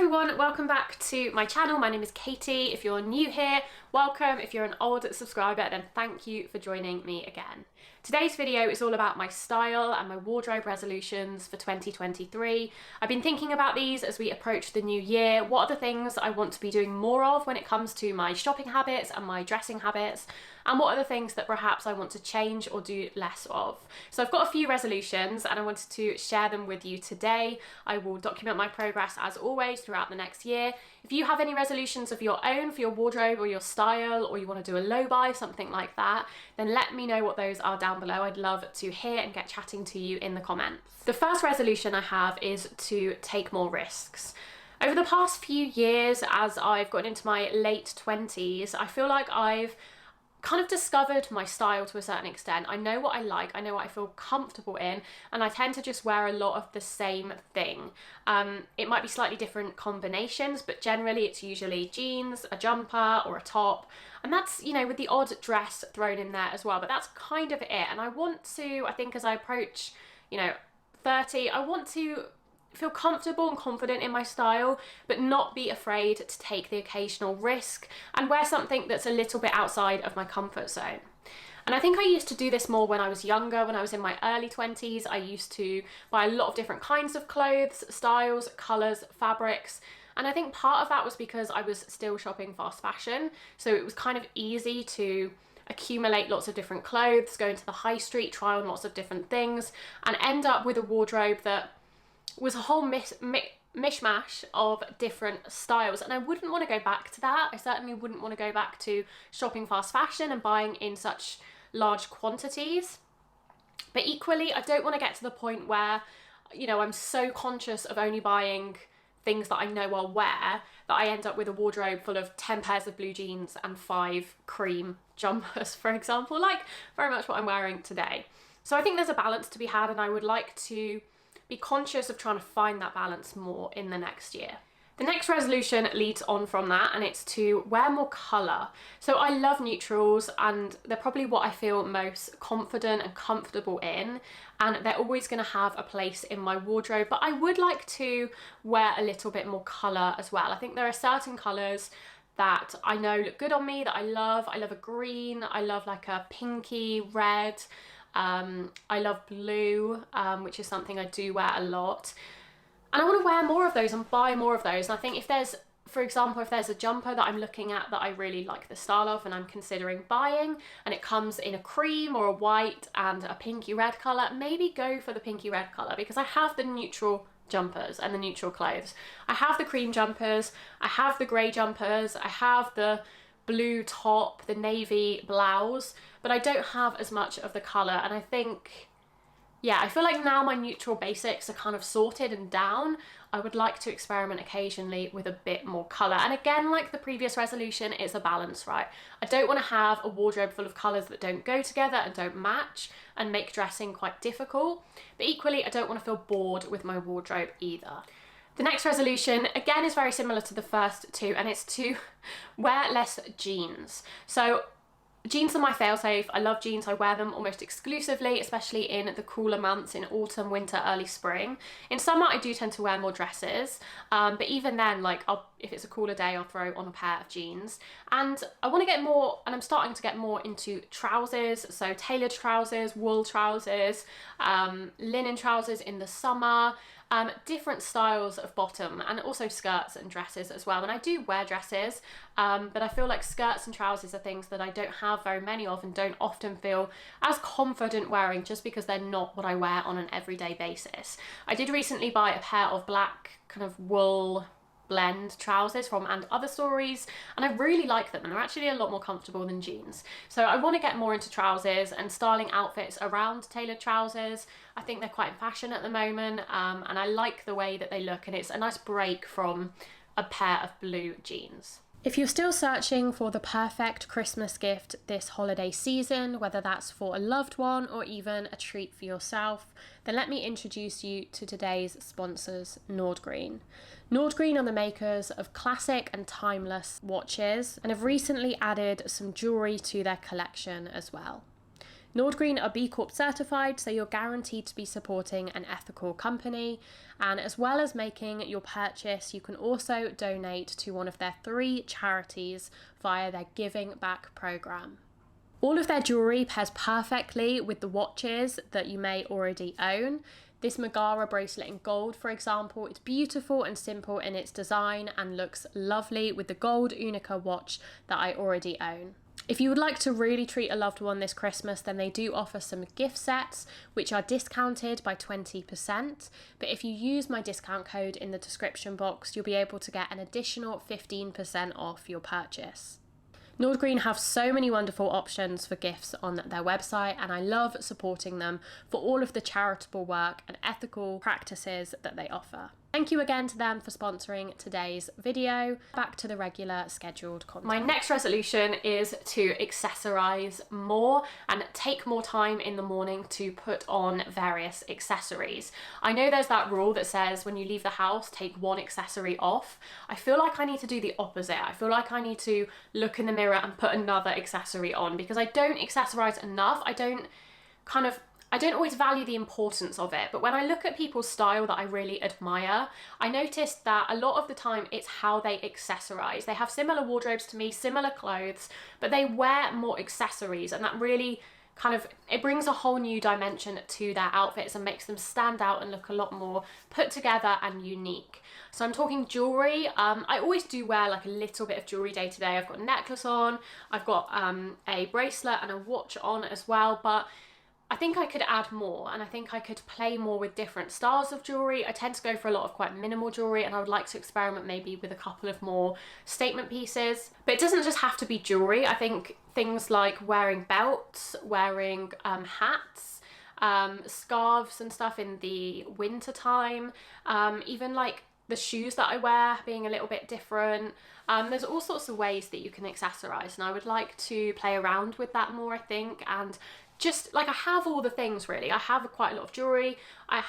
everyone, welcome back to my channel. My name is Katie. If you're new here, welcome. If you're an old subscriber, then thank you for joining me again. Today's video is all about my style and my wardrobe resolutions for 2023. I've been thinking about these as we approach the new year. What are the things I want to be doing more of when it comes to my shopping habits and my dressing habits? And what are the things that perhaps I want to change or do less of? So I've got a few resolutions and I wanted to share them with you today. I will document my progress as always throughout the next year. If you have any resolutions of your own for your wardrobe or your style, or you want to do a low buy, something like that, then let me know what those are down below. I'd love to hear and get chatting to you in the comments. The first resolution I have is to take more risks. Over the past few years, as I've gotten into my late 20s, I feel like I've kind of discovered my style to a certain extent. I know what I like, I know what I feel comfortable in, and I tend to just wear a lot of the same thing. It might be slightly different combinations, but generally it's usually jeans, a jumper or a top, and that's, you know, with the odd dress thrown in there as well, but that's kind of it. And I want to, I think as I approach, 30, I want to feel comfortable and confident in my style, but not be afraid to take the occasional risk and wear something that's a little bit outside of my comfort zone. And I think I used to do this more when I was younger. When I was in my early 20s, I used to buy a lot of different kinds of clothes, styles, colours, fabrics. And I think part of that was because I was still shopping fast fashion. So it was kind of easy to accumulate lots of different clothes, go into the high street, try on lots of different things, and end up with a wardrobe that was a whole mishmash of different styles. And I wouldn't want to go back to that. I certainly wouldn't want to go back to shopping fast fashion and buying in such large quantities. But equally, I don't want to get to the point where, I'm so conscious of only buying things that I know I'll wear that I end up with a wardrobe full of 10 pairs of blue jeans and 5 cream jumpers, for example, like very much what I'm wearing today. So I think there's a balance to be had, and I would like to be conscious of trying to find that balance more in the next year. The next resolution leads on from that, and it's to wear more colour. So I love neutrals, and they're probably what I feel most confident and comfortable in, and they're always going to have a place in my wardrobe, but I would like to wear a little bit more colour as well. I think there are certain colours that I know look good on me, that I love. I love a green, I love like a pinky red, I love blue, which is something I do wear a lot. And I want to wear more of those and buy more of those. And I think if there's, for example, if there's a jumper that I'm looking at that I really like the style of and I'm considering buying, and it comes in a cream or a white and a pinky red colour, maybe go for the pinky red colour, because I have the neutral jumpers and the neutral clothes. I have the cream jumpers, I have the grey jumpers, I have the blue top, the navy blouse, but I don't have as much of the colour. And I think, I feel like now my neutral basics are kind of sorted and down. I would like to experiment occasionally with a bit more colour. And again, like the previous resolution, it's a balance, right? I don't want to have a wardrobe full of colours that don't go together and don't match and make dressing quite difficult. But equally, I don't want to feel bored with my wardrobe either. The next resolution, again, is very similar to the first two, and it's to wear less jeans. So jeans are my failsafe. I love jeans. I wear them almost exclusively, especially in the cooler months, in autumn, winter, early spring. In summer, I do tend to wear more dresses, but even then, if it's a cooler day, I'll throw on a pair of jeans. And I want to get more, and I'm starting to get more into trousers, so tailored trousers, wool trousers, linen trousers in the summer, different styles of bottom, and also skirts and dresses as well. And I do wear dresses, but I feel like skirts and trousers are things that I don't have very many of and don't often feel as confident wearing, just because they're not what I wear on an everyday basis. I did recently buy a pair of black kind of wool blend trousers from And Other Stories, and I really like them, and they're actually a lot more comfortable than jeans. So I want to get more into trousers and styling outfits around tailored trousers. I think they're quite in fashion at the moment, and I like the way that they look, and it's a nice break from a pair of blue jeans. If you're still searching for the perfect Christmas gift this holiday season, whether that's for a loved one or even a treat for yourself, then let me introduce you to today's sponsors, Nordgreen. Nordgreen are the makers of classic and timeless watches and have recently added some jewellery to their collection as well. Nordgreen are B Corp certified, so you're guaranteed to be supporting an ethical company. And as well as making your purchase, you can also donate to one of their 3 charities via their Giving Back program. All of their jewellery pairs perfectly with the watches that you may already own. This Megara bracelet in gold, for example, it's beautiful and simple in its design and looks lovely with the gold Unika watch that I already own. If you would like to really treat a loved one this Christmas, then they do offer some gift sets, which are discounted by 20%. But if you use my discount code in the description box, you'll be able to get an additional 15% off your purchase. Nordgreen have so many wonderful options for gifts on their website, and I love supporting them for all of the charitable work and ethical practices that they offer. Thank you again to them for sponsoring today's video. Back to the regular scheduled content. My next resolution is to accessorize more and take more time in the morning to put on various accessories. I know there's that rule that says when you leave the house, take 1 accessory off. I feel like I need to do the opposite. I feel like I need to look in the mirror and put another accessory on because I don't accessorize enough. I don't always value the importance of it, but when I look at people's style that I really admire, I noticed that a lot of the time it's how they accessorize. They have similar wardrobes to me, similar clothes, but they wear more accessories, and that really it brings a whole new dimension to their outfits and makes them stand out and look a lot more put together and unique. So I'm talking jewelry. I always do wear like a little bit of jewelry day to day. I've got a necklace on, I've got a bracelet and a watch on as well, but I think I could add more, and I think I could play more with different styles of jewellery. I tend to go for a lot of quite minimal jewellery, and I would like to experiment maybe with a couple of more statement pieces. But it doesn't just have to be jewellery. I think things like wearing belts, wearing hats, scarves and stuff in the winter time, even like the shoes that I wear being a little bit different. There's all sorts of ways that you can accessorize, and I would like to play around with that more, I think, and just like I have all the things really. I have quite a lot of jewelry. I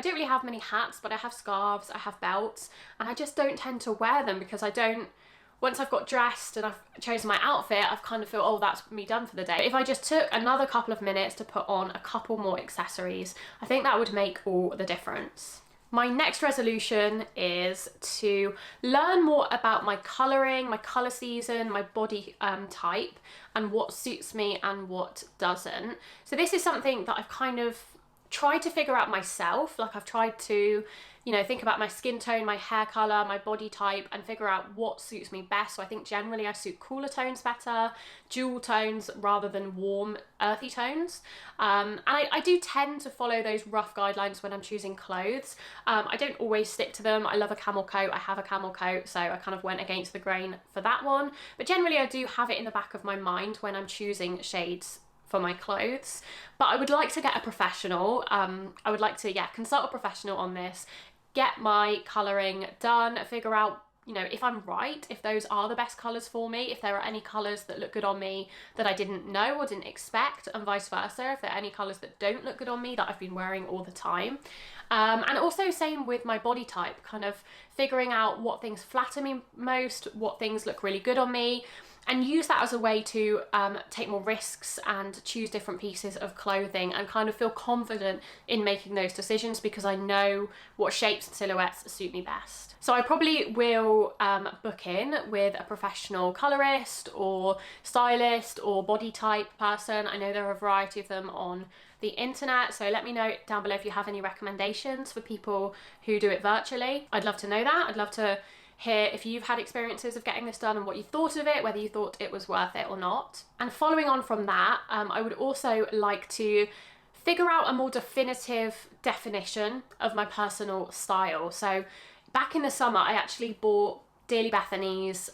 don't really have many hats, but I have scarves, I have belts, and I just don't tend to wear them because once I've got dressed and I've chosen my outfit, I've kind of feel, oh, that's me done for the day. If I just took another couple of minutes to put on a couple more accessories, I think that would make all the difference. My next resolution is to learn more about my colouring, my colour season, my body type, and what suits me and what doesn't. So this is something that I've kind of tried to figure out myself. Like I've tried to, think about my skin tone, my hair colour, my body type, and figure out what suits me best. So I think generally I suit cooler tones better, jewel tones rather than warm, earthy tones. And I do tend to follow those rough guidelines when I'm choosing clothes. I don't always stick to them. I love a camel coat. I have a camel coat, so I kind of went against the grain for that one. But generally I do have it in the back of my mind when I'm choosing shades for my clothes. But I would like to get a professional. I would like to, consult a professional on this, get my colouring done, figure out, if I'm right, if those are the best colours for me, if there are any colours that look good on me that I didn't know or didn't expect, and vice versa, if there are any colours that don't look good on me that I've been wearing all the time. And also same with my body type, kind of figuring out what things flatter me most, what things look really good on me, and use that as a way to take more risks and choose different pieces of clothing and kind of feel confident in making those decisions because I know what shapes and silhouettes suit me best. So I probably will book in with a professional colorist or stylist or body type person. I know there are a variety of them on the internet, so let me know down below if you have any recommendations for people who do it virtually. I'd love to know that. I'd love to hear if you've had experiences of getting this done and what you thought of it, whether you thought it was worth it or not. And following on from that, I would also like to figure out a more definitive definition of my personal style. So back in the summer, I actually bought Dearly Bethany's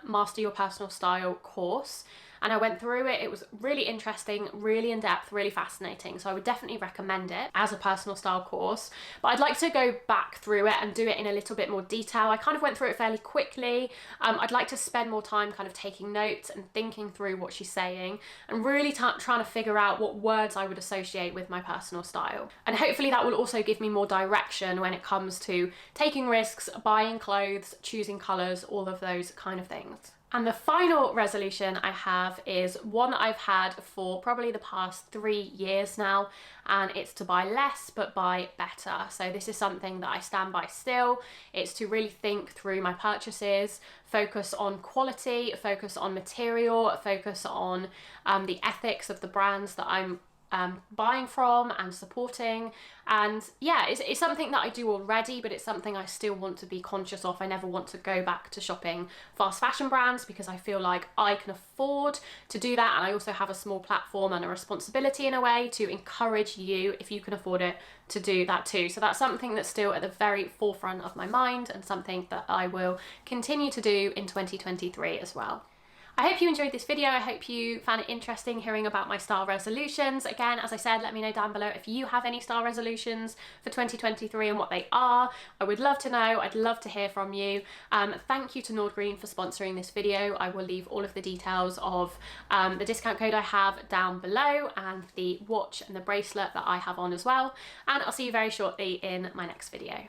Master Your Personal Style course, and I went through it. It was really interesting, really in-depth, really fascinating. So I would definitely recommend it as a personal style course. But I'd like to go back through it and do it in a little bit more detail. I kind of went through it fairly quickly. I'd like to spend more time kind of taking notes and thinking through what she's saying and really trying to figure out what words I would associate with my personal style. And hopefully that will also give me more direction when it comes to taking risks, buying clothes, choosing colours, all of those kind of things. And the final resolution I have is one that I've had for probably the past 3 years now, and it's to buy less but buy better. So this is something that I stand by still. It's to really think through my purchases, focus on quality, focus on material, focus on the ethics of the brands that I'm buying from and supporting. And yeah, it's something that I do already, but it's something I still want to be conscious of. I never want to go back to shopping fast fashion brands because I feel like I can afford to do that, and I also have a small platform and a responsibility in a way to encourage you, if you can afford it, to do that too. So that's something that's still at the very forefront of my mind and something that I will continue to do in 2023 as well. I hope you enjoyed this video. I hope you found it interesting hearing about my style resolutions. Again, as I said, let me know down below if you have any style resolutions for 2023 and what they are. I would love to know. I'd love to hear from you. Thank you to Nordgreen for sponsoring this video. I will leave all of the details of the discount code I have down below, and the watch and the bracelet that I have on as well. And I'll see you very shortly in my next video.